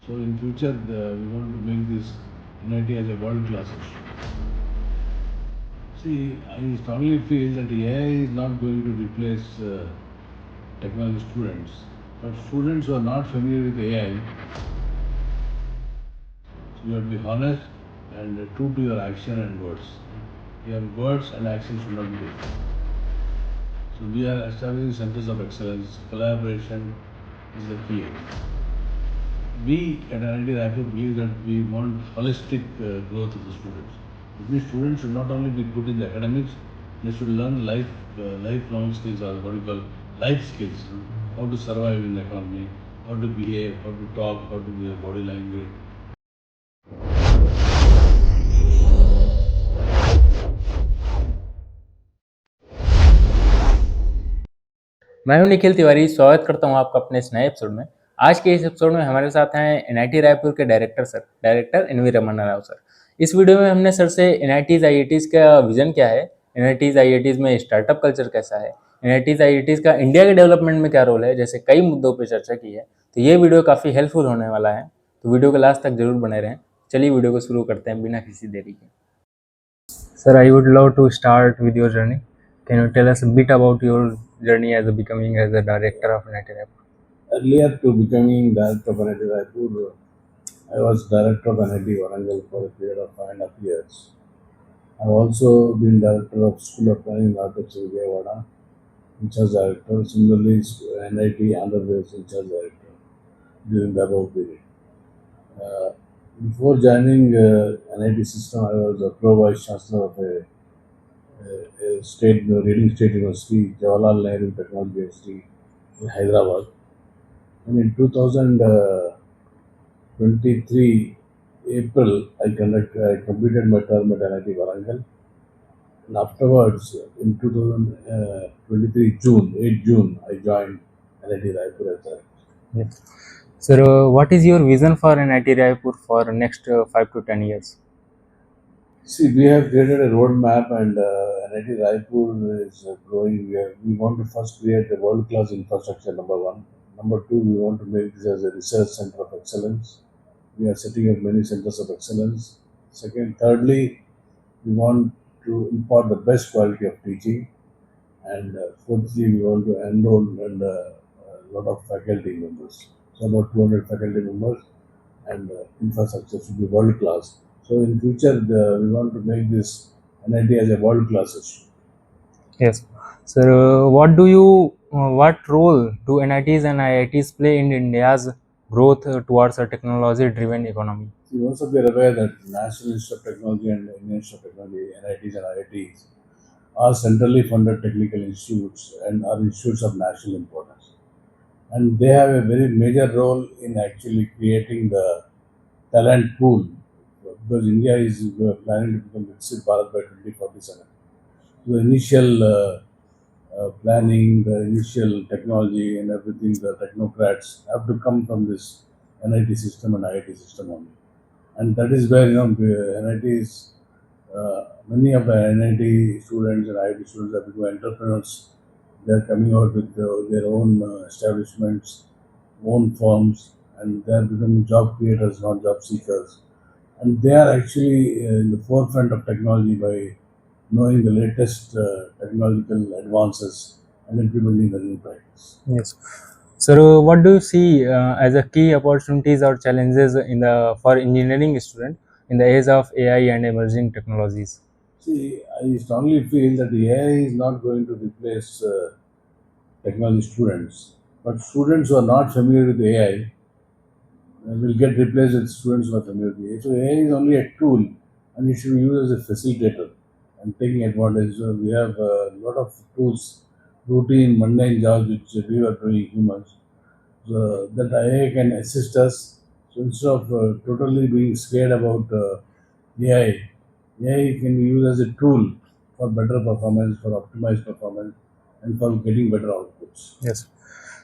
So in future, we want to make this NIT as a world class. See, I strongly feel that AI is not going to replace technology students, but students who are not familiar with AI, so you have to be honest and true to your action and words. Your words and actions should not be different. So we are establishing centers of excellence. Collaboration is the key. We at NIT Raipur believe that we want holistic growth of the students. It means students should not only be good in the academics, they should learn lifelong skills, or what we call life skills. How to survive in the economy, how to behave, how to talk, how to be body language. मैं हूं निखिल तिवारी। स्वागत करता हूं आपका अपने इस नए episode में। आज के इस एपिसोड में हमारे साथ हैं एनआईटी रायपुर के डायरेक्टर N.V.Ramana राव सर। इस वीडियो में हमने सर से NITs IITs का विजन क्या है, NITs IITs में स्टार्टअप कल्चर कैसा है, NITs IITs का इंडिया के डेवलपमेंट में क्या रोल है, जैसे कई मुद्दों पर चर्चा की है। तो ये वीडियो काफ़ी हेल्पफुल होने वाला है, तो वीडियो के लास्ट तक जरूर बने रहें। चलिए वीडियो को शुरू करते हैं बिना किसी देरी के। Sir, I would love to start with your journey. Can you tell us a bit about your journey as becoming as a director of NIT Raipur? Earlier to becoming director of NIT Raipur, I was director of NIT Varangal for a period of 5.5 years. I've also been director of School of Planning and Architecture, in charge director. Similarly, NIT Andhra Pradesh in charge director during the above period. Before joining NIT system, I was a pro vice chancellor of a leading state university, Jawaharlal Nehru Technology University in Hyderabad. And in 2023 April, I completed my term at NIT Varangal. And afterwards, in 2023 June, 8 June, I joined NIT Raipur as a. Yes. Sir, what is your vision for NIT Raipur for next 5 to 10 years? See, we have created a roadmap, and NIT Raipur is growing. We want to first create a world-class infrastructure, number one. Number two, we want to make this as a research center of excellence. We are setting up many centers of excellence. Thirdly, we want to impart the best quality of teaching. And fourthly, we want to enroll and a lot of faculty members. So about 200 faculty members, and infrastructure should be world class. So in future, we want to make this NIT as a world class issue. Yes. Sir, what role do NITs and IITs play in India's growth towards a technology-driven economy? You also be aware that National Institute of Technology and Indian Institute of Technology, NITs and IITs, are centrally funded technical institutes and are institutes of national importance. And they have a very major role in actually creating the talent pool, because India is planning to become Viksit Bharat by 2047. The initial planning, the initial technology and everything, the technocrats have to come from this NIT system and IIT system only. And that is where, NITs, many of the NIT students and IIT students have become entrepreneurs. They are coming out with their own establishments, own firms, and they are becoming job creators, not job seekers. And they are actually in the forefront of technology by knowing the latest technological advances and implementing the new practice. Yes. Sir, what do you see as a key opportunities or challenges for engineering student in the age of AI and emerging technologies? See, I strongly feel that the AI is not going to replace technology students, but students who are not familiar with AI will get replaced with students who are familiar with AI. So AI is only a tool, and it should be used as a facilitator and taking advantage. So we have a lot of tools, routine, mundane jobs which we are doing humans. So that AI can assist us. So instead of totally being scared about AI, AI can be used as a tool for better performance, for optimized performance, and for getting better outputs. Yes.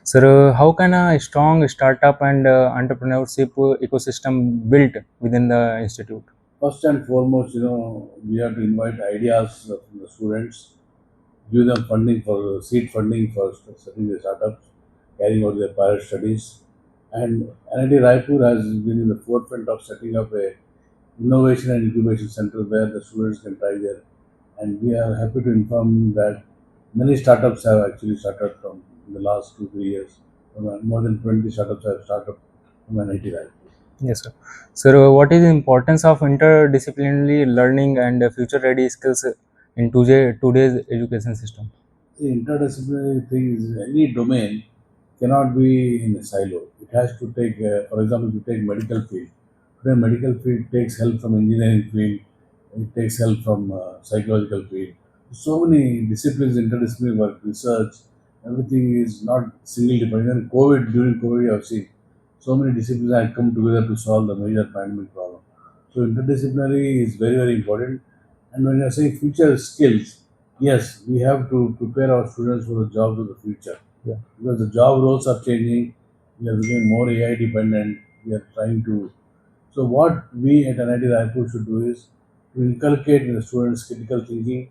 Sir, how can a strong startup and entrepreneurship ecosystem built within the institute? First and foremost, we have to invite ideas from the students, give them funding for seed funding for setting the startups, carrying out their pilot studies, And NIT Raipur has been in the forefront of setting up a innovation and incubation center where the students can try their. And we are happy to inform that many startups have actually started from in the last 2 3 years. More than 20 startups have started from NIT Raipur. Yes, sir. Sir, what is the importance of interdisciplinary learning and future-ready skills in today's education system? The interdisciplinary thing is any domain cannot be in a silo. It has to take, for example, if you take medical field. Today, medical field takes help from engineering field. It takes help from psychological field. So many disciplines, interdisciplinary work, research, everything is not single dependent. During COVID, you have seen so many disciplines have come together to solve the major pandemic problem. So interdisciplinary is very, very important. And when you are saying future skills, yes, we have to prepare our students for the jobs of the future. Yeah. Because the job roles are changing, we are becoming more AI dependent. We are trying to. So what we at NIT Raipur should do is to inculcate in the students critical thinking,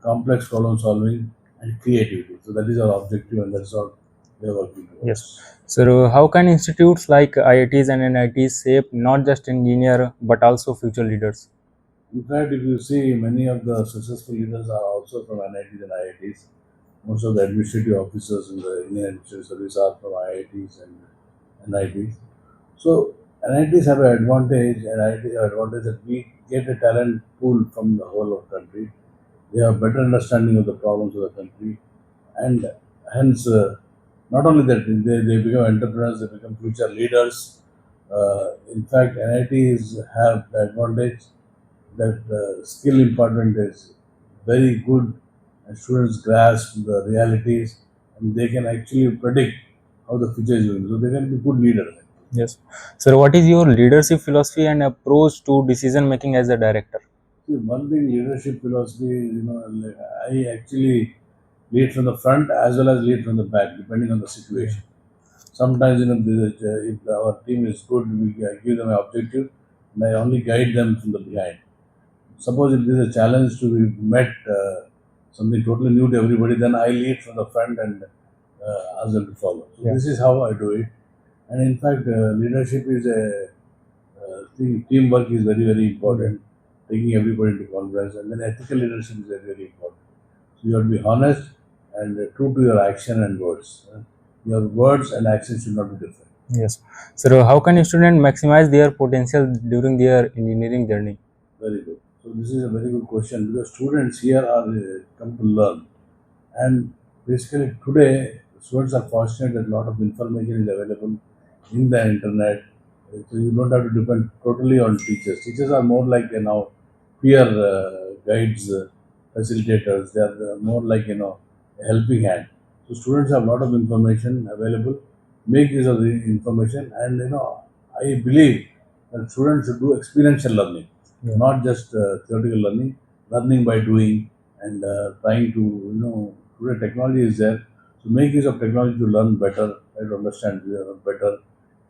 complex problem solving, and creativity. So that is our objective, and that's what we are working towards. Yes. So, how can institutes like IITs and NITs shape not just engineer but also future leaders? In fact, if you see, many of the successful leaders are also from NITs and IITs. Most of the administrative officers in the Indian Administrative Service are from IITs and NITs. So NITs have an advantage, and IITs have an advantage that we get a talent pool from the whole of country. They have better understanding of the problems of the country, and hence, not only that, they become entrepreneurs, they become future leaders. In fact, NITs have the advantage that skill important is very good, and students grasp the realities, and they can actually predict how the future is going. So they can be good leaders. Yes. So, what is your leadership philosophy and approach to decision making as a director? See, one thing, leadership philosophy, like, I actually lead from the front as well as lead from the back, depending on the situation. Sometimes, if our team is good, I give them an objective, and I only guide them from the behind. Suppose if there is a challenge to be met, something totally new to everybody, then I lead from the front and ask them to follow. So Yeah. this is how I do it. And in fact, leadership is a thing. Teamwork is very, very important. Taking everybody into confidence, and then ethical leadership is very, very important. So you have to be honest and true to your action and words. Your words and actions should not be different. Yes. So, how can a student maximize their potential during their engineering journey? Very good. So this is a very good question because students here are come to learn, and basically today students are fortunate that a lot of information is available in the internet, so you don't have to depend totally on teachers. Teachers are more like peer guides, facilitators. They are more like a helping hand. So students have a lot of information available. Make use of the information, and I believe that students should do experiential learning, Yeah. not just theoretical learning. Learning by doing and trying to today technology is there. So make use of technology to learn better, try to understand better,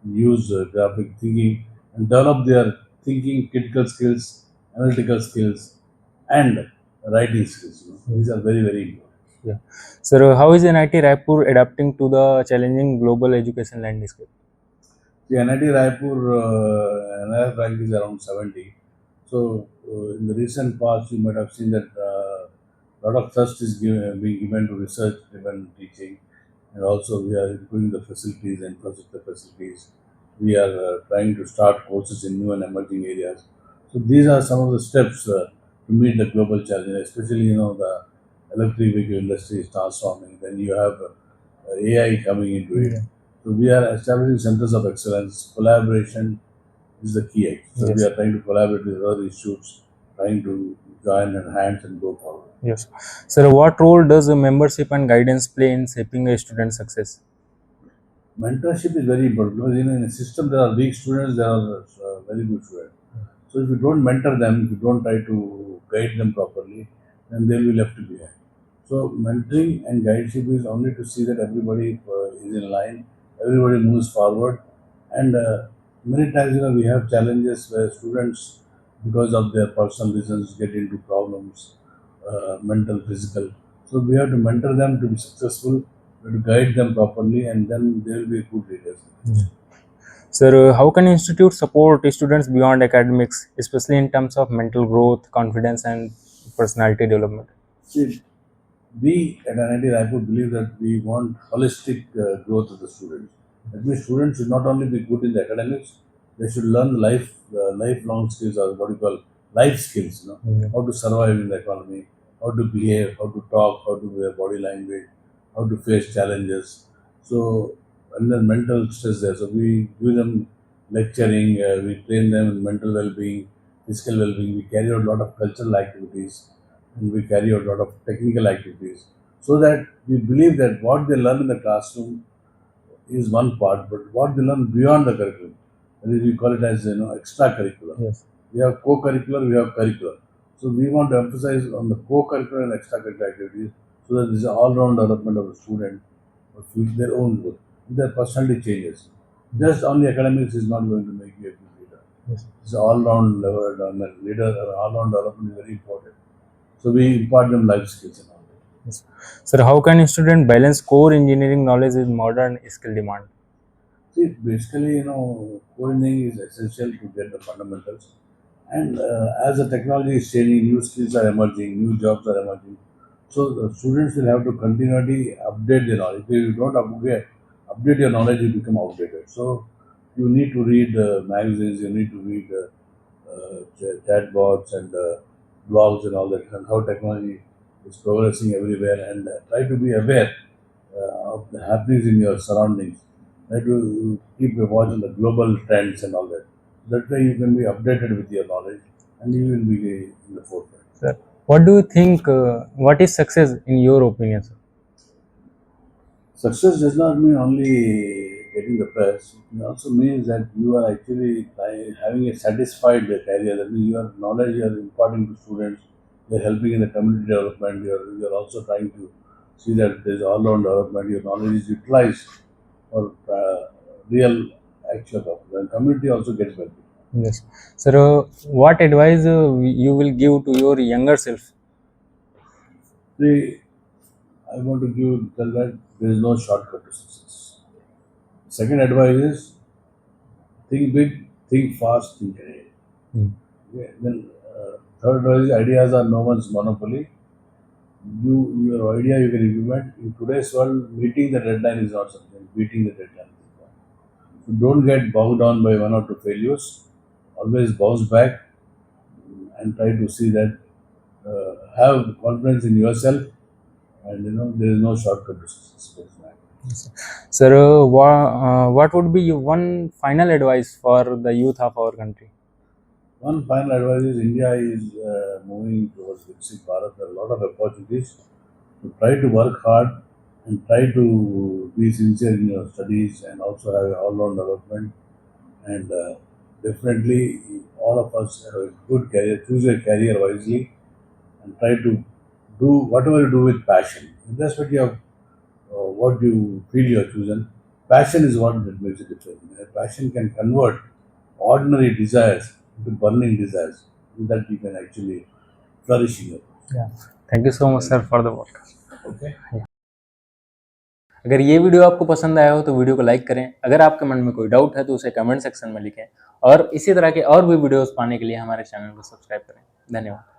use graphic thinking, and develop their thinking, critical skills, analytical skills, and writing skills. These are very, very important. Yeah. So, how is NIT Raipur adapting to the challenging global education landscape? The NIT Raipur NIR rank is around 70. So, in the recent past, you might have seen that a lot of trust is being given to research-driven teaching, and also we are improving the facilities, infrastructure facilities. We are trying to start courses in new and emerging areas. So, these are some of the steps to meet the global challenge, especially the electric vehicle industry is transforming. Then you have AI coming into it. Yeah. So we are establishing centers of excellence. Collaboration is the key. So we Yes. are trying to collaborate with other institutes, trying to join and hands and go forward. Yes. So, what role does membership and guidance play in shaping a student's success? Mentorship is very important because in a system there are weak students, there are very good students. So if you don't mentor them, if you don't try to guide them properly, then they'll be left behind. So mentoring and guideship is only to see that everybody is in line, everybody moves forward, and many times we have challenges where students, because of their personal reasons, get into problems, mental, physical. So we have to mentor them to be successful, we have to guide them properly, and then they will be good leaders. Yeah. Sir, how can institute support students beyond academics, especially in terms of mental growth, confidence, and personality development? See, we at NIT Raipur believe that we want holistic growth of the students. That means students should not only be good in the academics, they should learn lifelong skills, or what you call life skills. How to survive in the economy, how to behave, how to talk, how to wear body language, how to face challenges. So, and then mental stress there. So we give them lecturing, we train them in mental well-being, physical well-being. We carry out a lot of cultural activities, and we carry out a lot of technical activities, so that we believe that what they learn in the classroom is one part, but what they learn beyond the curriculum, that is, we call it as extracurricular. Yes. We have co-curricular, we have curricular. So we want to emphasize on the co-curricular and extracurricular activities, so that this is all-round development of the student for their own good. Their personality changes. Just only academics is not going to make you a good leader. Yes. It's all-round leader or all-round development is very important. So we impart them life skills and all that. Yes. Sir, how can a student balance core engineering knowledge with modern skill demand? See, basically, coding is essential to get the fundamentals. And as the technology is changing, new skills are emerging, new jobs are emerging. So the students will have to continually update their knowledge. If you don't update your knowledge, you become outdated. So you need to read magazines, you need to read chatbots and blogs and all that, and how technology is progressing everywhere, and try to be aware of the happenings in your surroundings. Try to keep a watch on the global trends and all that. That way you can be updated with your knowledge, and you will be in the forefront. Sir, what do you think? What is success in your opinion, sir? Success does not mean only getting the best. It also means that you are actually having a satisfied career. That means your knowledge you are imparting to students, you are helping in the community development, you are also trying to see that there is all-round development, your knowledge is utilized for real actual purpose. And community also gets benefit. Yes. Sir, what advice you will give to your younger self? See, I want to tell that there is no shortcut to success. Second advice is think big, think fast, think ahead. Hmm. Okay. Then third advice is ideas are no one's monopoly. Your idea you can implement. In today's world, meeting the deadline is not something. Beating the deadline is important. So don't get bogged down by one or two failures. Always bounce back and try to see that have confidence in yourself, and there is no shortcut to success. Sir, what would be your one final advice for the youth of our country? One final advice is India is moving towards Viksit Bharat. There are a lot of opportunities. So try to work hard and try to be sincere in your studies, and also have all-round development. And definitely, all of us have a good career. Choose your career wisely and try to do whatever you do with passion. Irrespective of what you feel you have chosen, passion is what that makes a difference. Passion can convert ordinary desires into burning desires, so that you can actually flourish in your life. Yeah. Thank you so much, sir, for the podcast. Okay. अगर ये video आपको पसंद आया हो तो video को like करें। अगर आपके मन में कोई डाउट है तो उसे कमेंट सेक्शन में लिखें, और इसी तरह के और भी वीडियोस पाने के लिए हमारे चैनल को सब्सक्राइब करें। धन्यवाद।